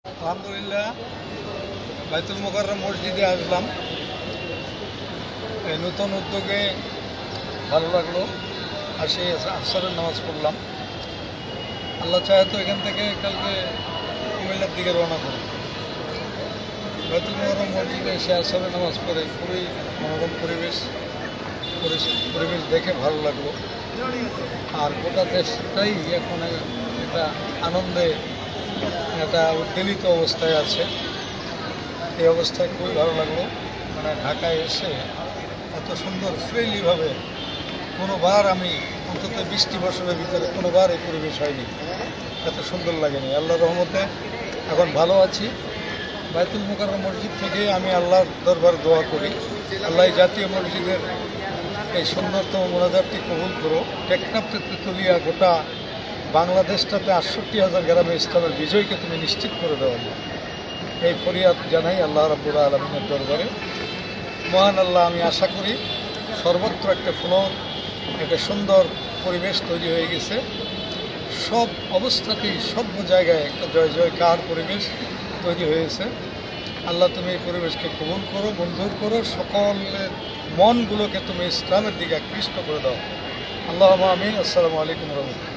আলহামদুলিল্লাহ, বাইতুল মোকাররম মসজিদে আসলাম। এই নতুন উদ্যোগে ভালো লাগলো। আসে আসরের নামাজ পড়লাম। আল্লাহ চাহে তো এখান থেকে কালকে কুমিল্লার দিকে রওনা করব। বাইতুল মোকাররম মসজিদে এসে আসরের নামাজ পড়ে খুবই মনোরম পরিবেশ দেখে ভালো লাগলো। আর গোটা দেশটাই এখন একটা আনন্দে একটা উদ্বেলিত অবস্থায় আছে। এই অবস্থায় খুবই ভালো লাগলো। মানে ঢাকায় এসে এত সুন্দর ফ্রিলিভাবে কোনোবার আমি অন্তত 20টি বছরের ভিতরে কোনোবার এই পরিবেশ হয়নি, এত সুন্দর লাগেনি। আল্লাহর রহমতে এখন ভালো আছি। বাইতুল মোকাররম মসজিদ থেকে আমি আল্লাহর দরবার দোয়া করি, আল্লাহ জাতীয় মসজিদের এই সুন্দরতম মোনাজাতটি কবুল করো। টেকনাফ থেকে তুলিয়া গোটা বাংলাদেশটাতে 68,000 গ্রামে ইসলামের বিজয়কে তুমি নিশ্চিত করে দেওয়া। এই ফরিয়াদ জানাই আল্লাহ রাব্বুল আলামিনের দরবারে। মহান আল্লাহ, আমি আশা করি সর্বত্র একটা সুন্দর পরিবেশ তৈরি হয়ে গেছে। সব অবস্থাতেই সব জায়গায় একটা জয় জয়কার পরিবেশ তৈরি হয়েছে। আল্লাহ, তুমি এই পরিবেশকে কবুল করো, মঞ্জুর করো, সকলের মনগুলোকে তুমি ইসলামের দিকে আকৃষ্ট করে দাও। আল্লাহ আমিন। আসসালামু আলাইকুম রহমতুল্লাহ।